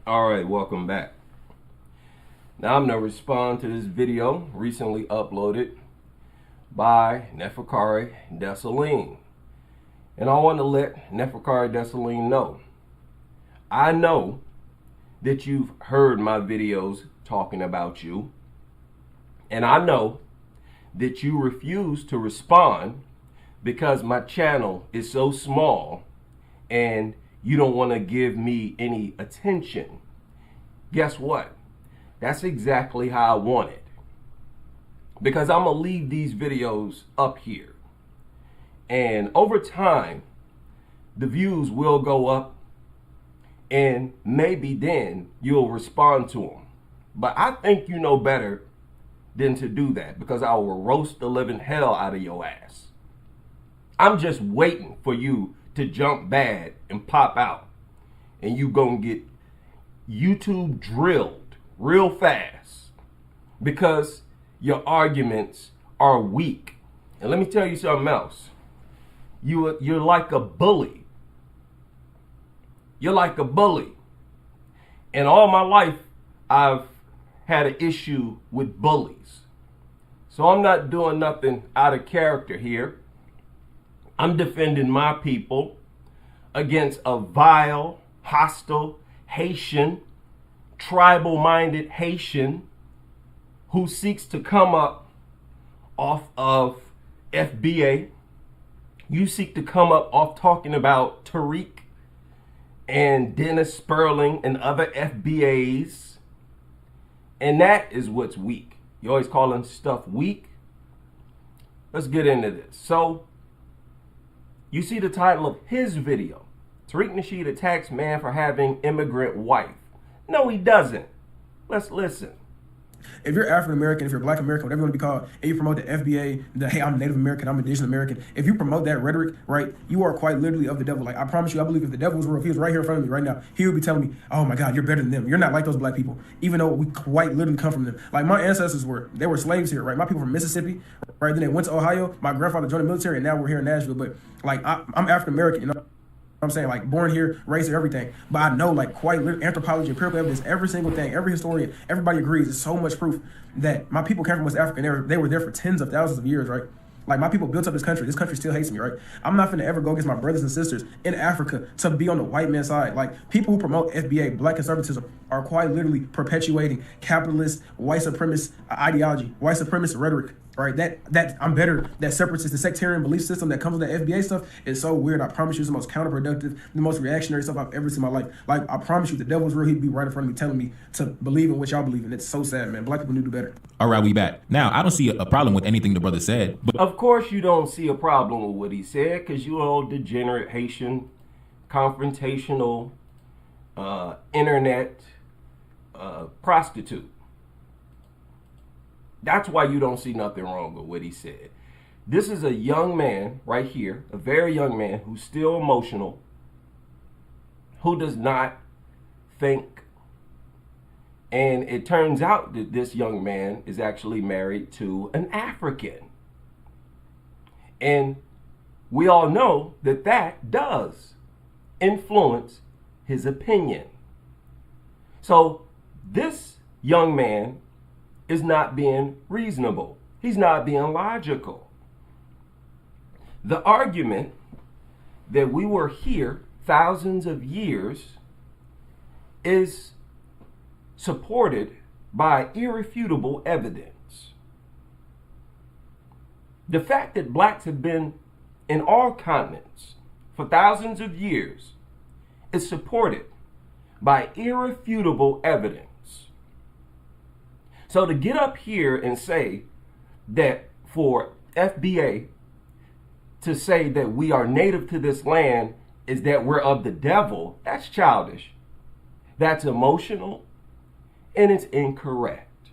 Alright, welcome back. Now I'm going to respond to this video recently uploaded by Neferkare Dessalines. And I want to let Neferkare Dessalines know. I know that you've heard my videos talking about you. And I know that you refuse to respond because my channel is so small and you don't want to give me any attention. Guess what? That's exactly how I want it. Because I'm going to leave these videos up here. And over time, the views will go up. And maybe then you'll respond to them. But I think you know better than to do that. Because I will roast the living hell out of your ass. I'm just waiting for you to jump bad and pop out. And you gonna get YouTube drilled real fast. Because your arguments are weak. And let me tell you something else. You're like a bully. You're like a bully. And all my life, I've had an issue with bullies. So I'm not doing nothing out of character here. I'm defending my people against a vile, hostile Haitian, tribal-minded Haitian who seeks to come up off of FBA. You seek to come up off talking about Tariq and Dennis Sperling and other FBAs. And that is what's weak. You always calling stuff weak. Let's get into this. So, you see the title of his video. Tariq Nasheed attacks man for having immigrant wife. No, he doesn't. Let's listen. If you're African American, if you're Black American, whatever you want to be called, and you promote the FBA, the hey, I'm Native American, I'm Indigenous American, if you promote that rhetoric, right, you are quite literally of the devil. Like, I promise you, I believe if the devil was real, if he was right here in front of me right now, he would be telling me, oh my God, you're better than them. You're not like those Black people, even though we quite literally come from them. Like, my ancestors were slaves here, right? My people from Mississippi, right? Then they went to Ohio. My grandfather joined the military, and now we're here in Nashville. But, like, I'm African American, you know? I'm saying, like, born here, raised here, everything. But I know, like, quite literally, anthropology, empirical evidence, every single thing, every historian, everybody agrees. There's so much proof that my people came from West Africa, and they were there for tens of thousands of years, right? Like, my people built up this country. This country still hates me, right? I'm not finna ever go against my brothers and sisters in Africa to be on the white man's side. Like, people who promote FBA, Black conservatism, are quite literally perpetuating capitalist, white supremacist ideology, white supremacist rhetoric, right? That I'm better, that separatist, the sectarian belief system that comes with that FBA stuff is so weird. I promise you it's the most counterproductive, the most reactionary stuff I've ever seen in my life. Like, I promise you, the devil's real, he'd be right in front of me telling me to believe in what y'all believe in. It's so sad, man. Black people need to do better. All right, we back. Now, I don't see a problem with anything the brother said. But Of course you don't see a problem with what he said because you old degenerate Haitian, confrontational, internet prostitute. That's why you don't see nothing wrong with what he said. This is a young man right here, a very young man who's still emotional, who does not think. And it turns out that this young man is actually married to an African. And we all know that that does influence his opinion. So this young man is not being reasonable. He's not being logical. The argument that we were here thousands of years is supported by irrefutable evidence. The fact that blacks have been in all continents for thousands of years is supported by irrefutable evidence. So to get up here and say that for FBA to say that we are native to this land is that we're of the devil, that's childish. That's emotional, and it's incorrect.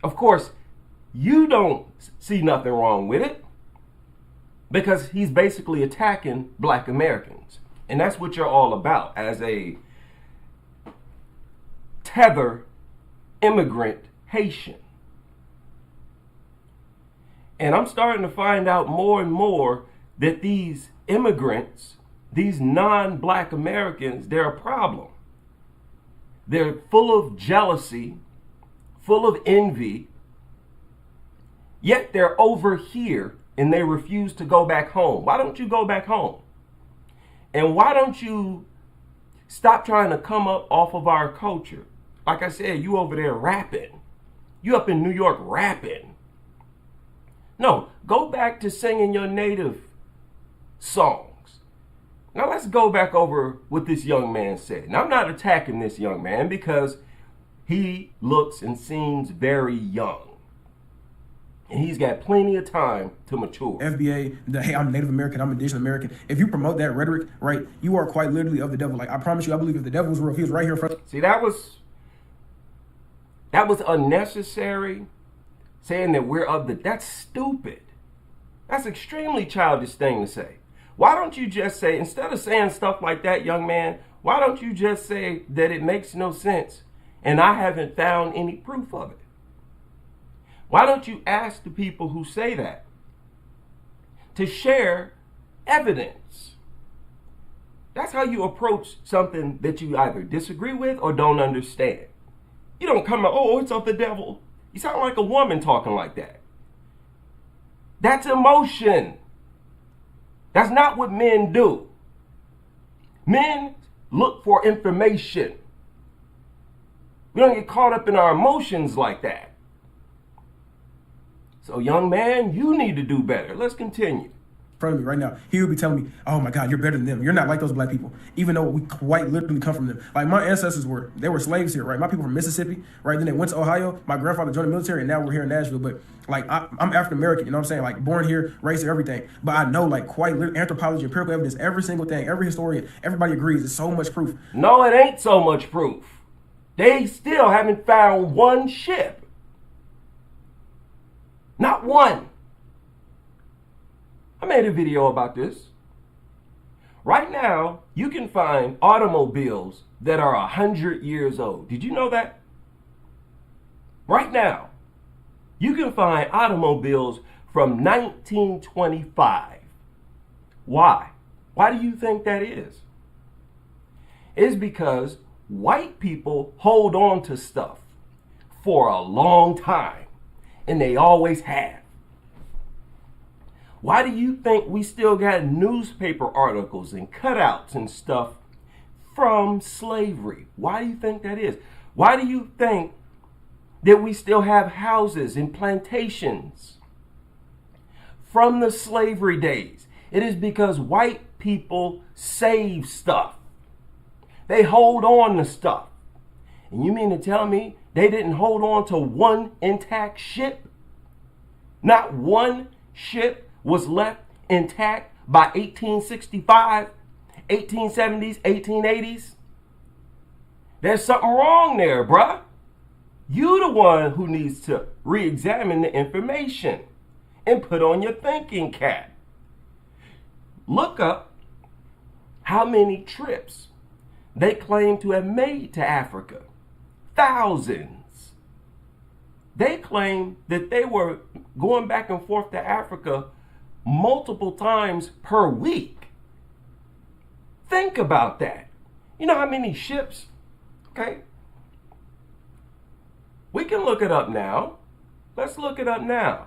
Of course, you don't see nothing wrong with it because he's basically attacking Black Americans. And that's what you're all about as a tether immigrant Haitian. And I'm starting to find out more and more that these immigrants, these non-Black Americans, they're a problem. They're full of jealousy, full of envy, yet they're over here and they refuse to go back home. Why don't you go back home? And why don't you stop trying to come up off of our culture? Like I said, you over there rapping. You up in New York rapping. No, go back to singing your native songs. Now let's go back over what this young man said. Now I'm not attacking this young man because he looks and seems very young. And he's got plenty of time to mature. FBA, hey, I'm Native American, I'm indigenous American. If you promote that rhetoric, right, you are quite literally of the devil. Like, I promise you, I believe if the devil was real, if he was right here in front. See, that was unnecessary. Saying that we're of the, that's stupid. That's extremely childish thing to say. Why don't you just say, instead of saying stuff like that, young man, why don't you just say that it makes no sense and I haven't found any proof of it? Why don't you ask the people who say that to share evidence? That's how you approach something that you either disagree with or don't understand. You don't come out, oh, it's of the devil. You sound like a woman talking like that. That's emotion. That's not what men do. Men look for information. We don't get caught up in our emotions like that. So, young man, you need to do better. Let's continue. Front of me right now, he would be telling me, oh my God, you're better than them. You're not like those black people, even though we quite literally come from them. Like, my ancestors they were slaves here, right? My people from Mississippi, right? Then they went to Ohio. My grandfather joined the military, and now we're here in Nashville. But like, I'm African American, you know what I'm saying? Like, born here, raised here, everything. But I know, like, quite literally, anthropology, empirical evidence, every single thing, every historian, everybody agrees. There's so much proof. No, it ain't so much proof. They still haven't found one ship. Not one. I made a video about this. Right now, you can find automobiles that are 100 years old. Did you know that? Right now, you can find automobiles from 1925. Why? Why do you think that is? It's because white people hold on to stuff for a long time, and they always have. Why do you think we still got newspaper articles and cutouts and stuff from slavery? Why do you think that is? Why do you think that we still have houses and plantations from the slavery days? It is because white people save stuff. They hold on to stuff. And you mean to tell me they didn't hold on to one intact ship? Not one ship was left intact by 1865, 1870s, 1880s? There's something wrong there, bruh. You the one who needs to re-examine the information and put on your thinking cap. Look up how many trips they claim to have made to Africa. Thousands. They claim that they were going back and forth to Africa multiple times per week. Think about that. You know how many ships? Okay. We can look it up now. Let's look it up now.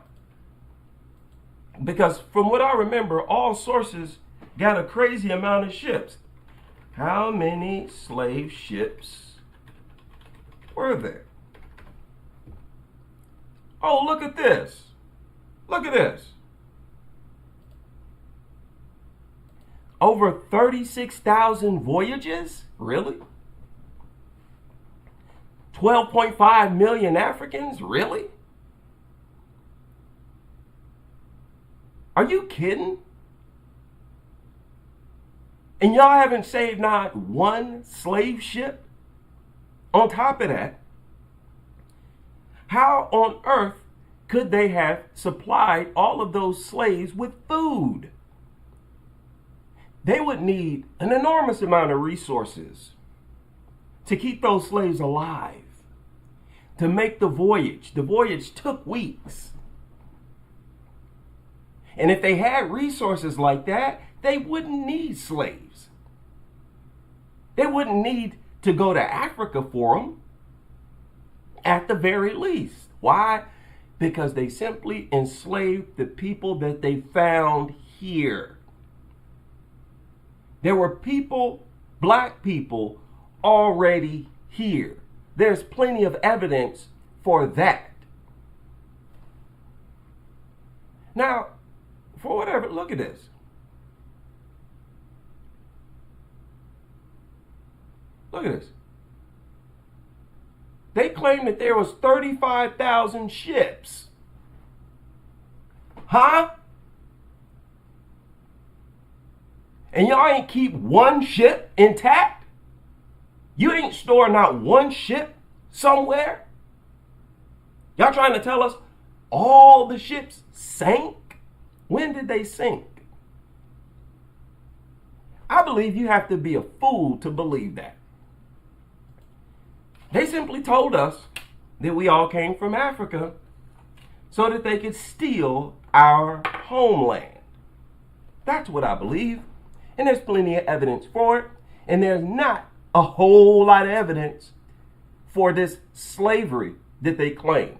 Because from what I remember, all sources got a crazy amount of ships. How many slave ships were there? Oh, look at this. Look at this. Over 36,000 voyages? Really? 12.5 million Africans? Really? Are you kidding? And y'all haven't saved not one slave ship? On top of that, how on earth could they have supplied all of those slaves with food? They would need an enormous amount of resources to keep those slaves alive, to make the voyage. The voyage took weeks. And if they had resources like that, they wouldn't need slaves. They wouldn't need to go to Africa for them, at the very least. Why? Because they simply enslaved the people that they found here. There were people, black people, already here. There's plenty of evidence for that. Now, for whatever, look at this. Look at this. They claim that there was 35,000 ships. Huh? And y'all ain't keep one ship intact? You ain't store not one ship somewhere? Y'all trying to tell us all the ships sank? When did they sink? I believe you have to be a fool to believe that. They simply told us that we all came from Africa so that they could steal our homeland. That's what I believe. And there's plenty of evidence for it. And there's not a whole lot of evidence for this slavery that they claim.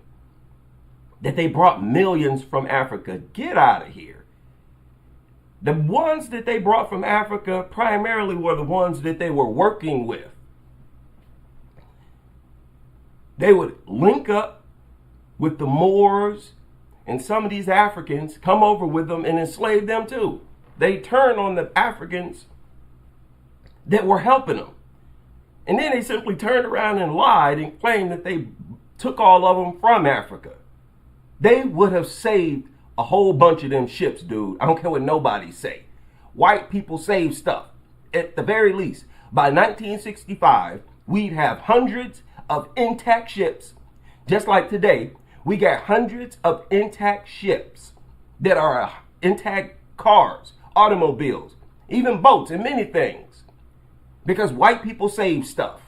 That they brought millions from Africa. Get out of here. The ones that they brought from Africa primarily were the ones that they were working with. They would link up with the Moors and some of these Africans, come over with them and enslave them too. They turned on the Africans that were helping them. And then they simply turned around and lied and claimed that they took all of them from Africa. They would have saved a whole bunch of them ships, dude. I don't care what nobody say. White people save stuff. At the very least, by 1965, we'd have hundreds of intact ships. Just like today, we got hundreds of intact ships that are intact cars, automobiles, even boats and many things. Because white people save stuff.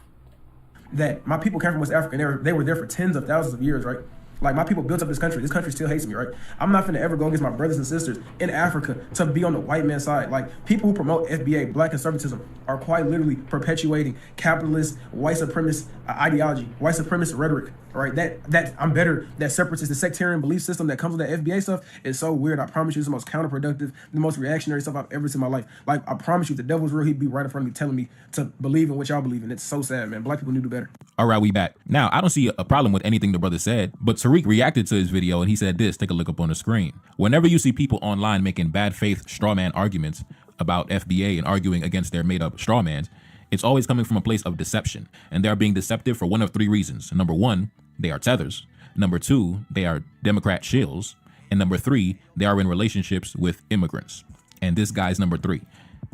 That my people came from West Africa and they were there for tens of thousands of years, right? Like, my people built up this country. This country still hates me, right? I'm not finna ever go against my brothers and sisters in Africa to be on the white man's side. Like, people who promote FBA, black conservatism, are quite literally perpetuating capitalist, white supremacist ideology, white supremacist rhetoric, right? That I'm better, that separatist, the sectarian belief system that comes with that FBA stuff is so weird. I promise you, it's the most counterproductive, the most reactionary stuff I've ever seen in my life. Like, I promise you, if the devil's real, he'd be right in front of me telling me to believe in what y'all believe in. It's so sad, man. Black people need to do better. All right, we back. Now, I don't see a problem with anything the brother said, but Tariq reacted to his video and he said this. Take a look up on the screen. Whenever you see people online making bad faith strawman arguments about FBA and arguing against their made up strawmans, it's always coming from a place of deception. And they're being deceptive for one of three reasons. Number one, they are tethers. Number two, they are Democrat shills. And number three, they are in relationships with immigrants. And this guy's number three.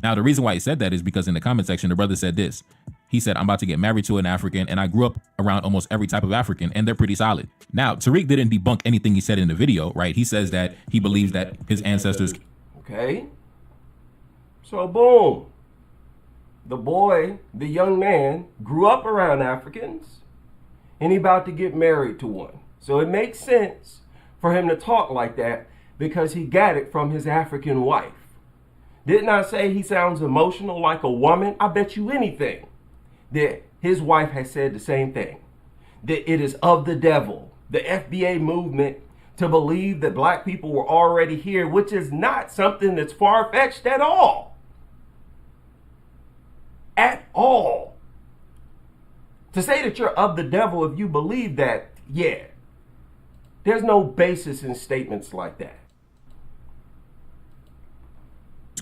Now, the reason why he said that is because in the comment section, the brother said this. He said, I'm about to get married to an African, and I grew up around almost every type of African, and they're pretty solid. Now, Tariq didn't debunk anything he said in the video, right? He says that he believes that his ancestors... Okay. So, boom. The boy, the young man, grew up around Africans, and he about to get married to one. So it makes sense for him to talk like that because he got it from his African wife. Didn't I say he sounds emotional like a woman? I bet you anything that his wife has said the same thing. That it is of the devil, the FBA movement, to believe that black people were already here, which is not something that's far-fetched at all. At all. To say that you're of the devil if you believe that, yeah. There's no basis in statements like that.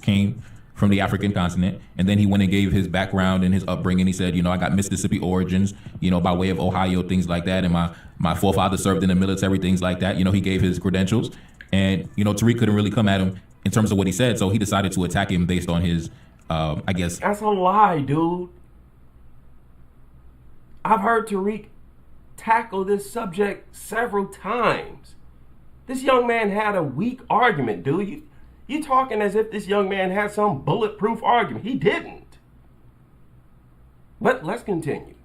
Came from the African continent, and then he went and gave his background and his upbringing. He said, you know, I got Mississippi origins, you know, by way of Ohio, things like that, and my forefather served in the military, things like that. You know, he gave his credentials, and you know, Tariq couldn't really come at him in terms of what he said, so he decided to attack him based on his I guess. That's a lie, dude. I've heard Tariq tackle this subject several times. This young man had a weak argument, dude. You talking as if this young man had some bulletproof argument. He didn't. But let's continue.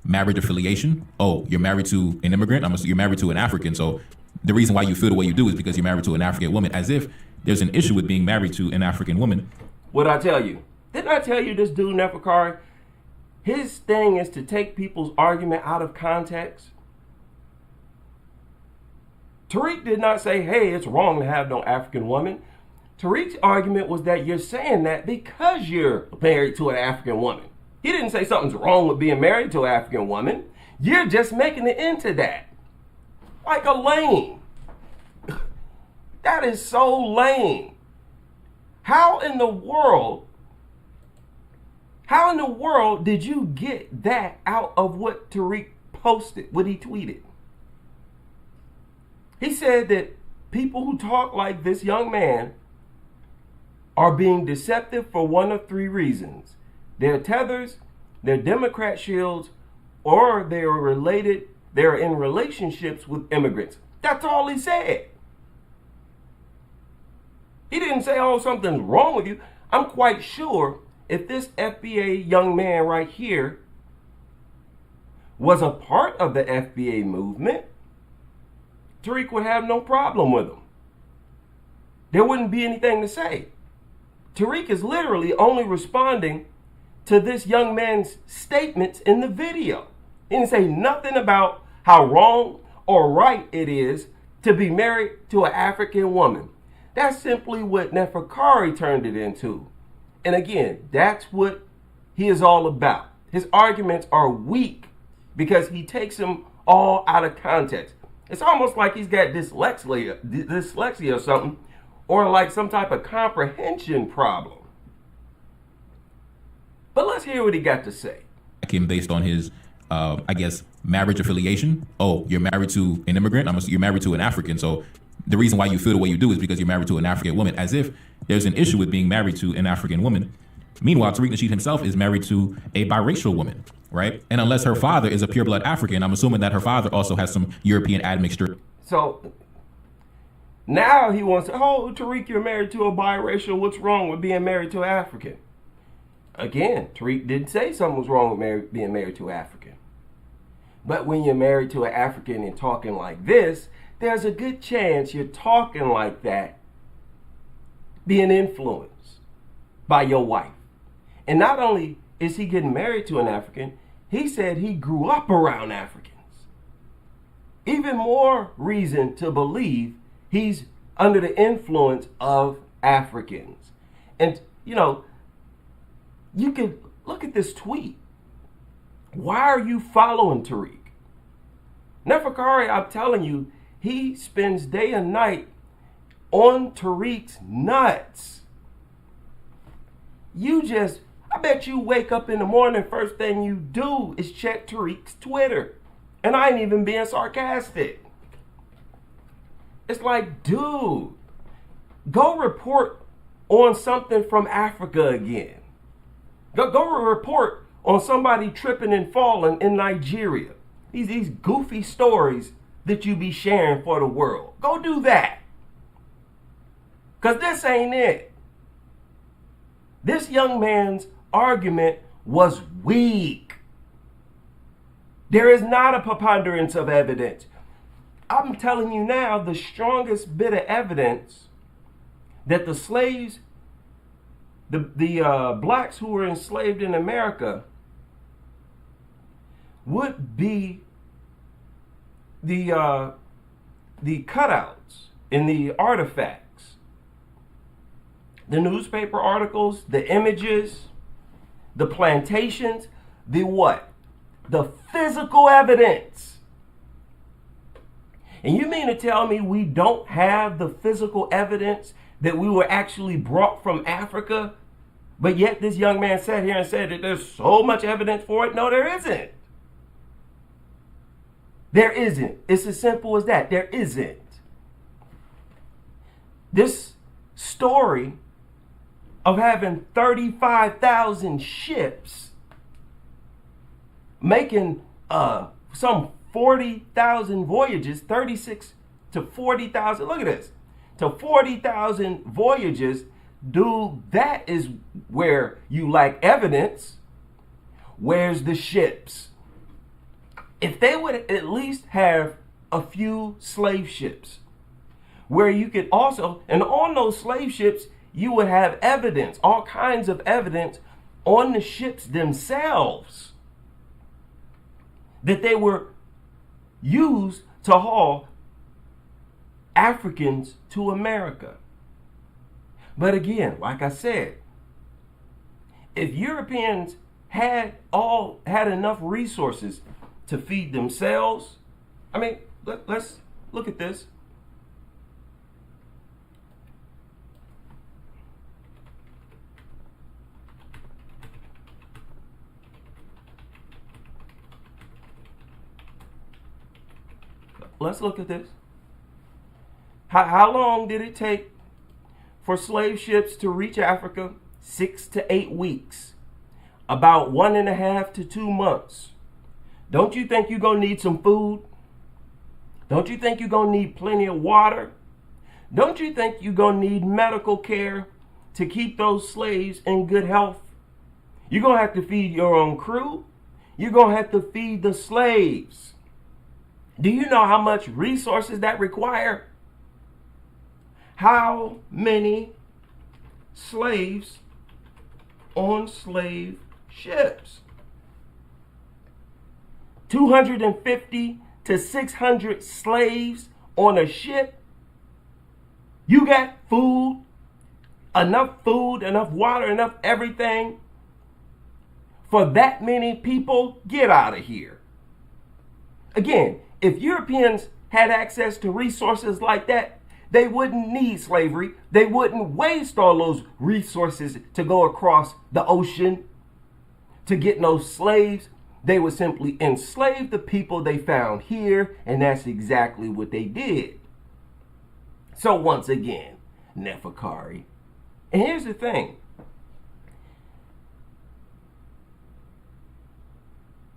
Marriage affiliation. Oh, you're married to an immigrant? You're married to an African. So the reason why you feel the way you do is because you're married to an African woman, as if there's an issue with being married to an African woman. What'd I tell you? Didn't I tell you this dude, Neferkare, his thing is to take people's argument out of context. Tariq did not say, hey, it's wrong to have no African woman. Tariq's argument was that you're saying that because you're married to an African woman. He didn't say something's wrong with being married to an African woman. You're just making it into that. Like a lame. That is so lame. How in the world did you get that out of what Tariq posted, what he tweeted? He said that people who talk like this young man are being deceptive for one of three reasons. They're tethers, they're Democrat shields, or they're in relationships with immigrants. That's all he said. He didn't say, oh, something's wrong with you. I'm quite sure if this FBA young man right here was a part of the FBA movement, Tariq would have no problem with him. There wouldn't be anything to say. Tariq is literally only responding to this young man's statements in the video. He didn't say nothing about how wrong or right it is to be married to an African woman. That's simply what Neferkare turned it into. And again, that's what he is all about. His arguments are weak because he takes them all out of context. It's almost like he's got dyslexia or something, or like some type of comprehension problem. But let's hear what he got to say. Him based on his, I guess, marriage affiliation. Oh, you're married to an immigrant? You're married to an African. So the reason why you feel the way you do is because you're married to an African woman, as if there's an issue with being married to an African woman. Meanwhile, Tariq Nasheed himself is married to a biracial woman, right? And unless her father is a pureblood African, I'm assuming that her father also has some European admixture. So now he wants to, oh, Tariq, you're married to a biracial. What's wrong with being married to an African? Again, Tariq didn't say something was wrong with being married to an African. But when you're married to an African and talking like this, there's a good chance you're talking like that, being influenced by your wife. And not only is he getting married to an African, he said he grew up around Africans. Even more reason to believe he's under the influence of Africans. And, you know, you can look at this tweet. Why are you following Tariq? Neferkare, I'm telling you, he spends day and night on Tariq's nuts. I bet you wake up in the morning, first thing you do is check Tariq's Twitter. And I ain't even being sarcastic. It's like, dude, go report on something from Africa again. Go report on somebody tripping and falling in Nigeria. These goofy stories that you be sharing for the world. Go do that. Because this ain't it. This young man's argument was weak. There is not a preponderance of evidence. I'm telling you now, the strongest bit of evidence that the slaves, the blacks who were enslaved in America, would be the cutouts and the artifacts, the newspaper articles, the images, the plantations, the what? The physical evidence. And you mean to tell me we don't have the physical evidence that we were actually brought from Africa, but yet this young man sat here and said that there's so much evidence for it? No, there isn't. There isn't. It's as simple as that. There isn't. This story of having 35,000 ships making some 40,000 voyages, 36 to 40,000. Look at this. To 40,000 voyages, dude, that is where you lack evidence. Where's the ships? If they would at least have a few slave ships where you could also, and on those slave ships, you would have evidence, all kinds of evidence on the ships themselves. that they were used to haul Africans to America. But again, like I said, if Europeans had enough resources to feed themselves, I mean, let's look at this. Let's look at this. How long did it take for slave ships to reach Africa? 6 to 8 weeks. About 1.5 to 2 months. Don't you think you're going to need some food? Don't you think you're going to need plenty of water? Don't you think you're going to need medical care to keep those slaves in good health? You're going to have to feed your own crew. You're going to have to feed the slaves. Do you know how much resources that require? How many slaves on slave ships? 250 to 600 slaves on a ship? You got food, enough water, enough everything for that many people? Get out of here. Again, if Europeans had access to resources like that, they wouldn't need slavery. They wouldn't waste all those resources to go across the ocean to get no slaves. They would simply enslave the people they found here, and that's exactly what they did. So once again, Neferkare. And here's the thing.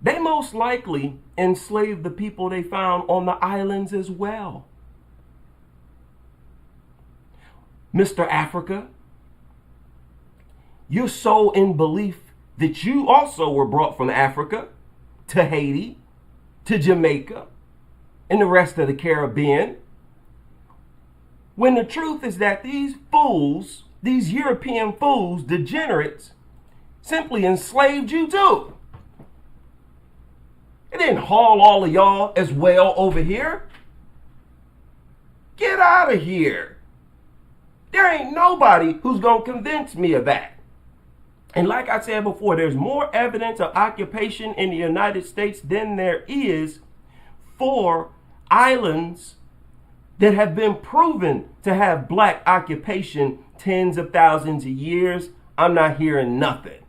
They most likely enslaved the people they found on the islands as well. Mr. Africa, you're so in belief that you also were brought from Africa to Haiti, to Jamaica, and the rest of the Caribbean, when the truth is that these fools, these European fools, degenerates, simply enslaved you too. It didn't haul all of y'all as well over here. Get out of here. There ain't nobody who's going to convince me of that. And like I said before, there's more evidence of occupation in the United States than there is for islands that have been proven to have black occupation tens of thousands of years. I'm not hearing nothing.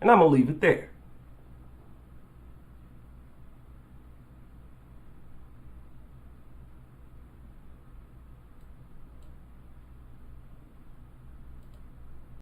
And I'm going to leave it there.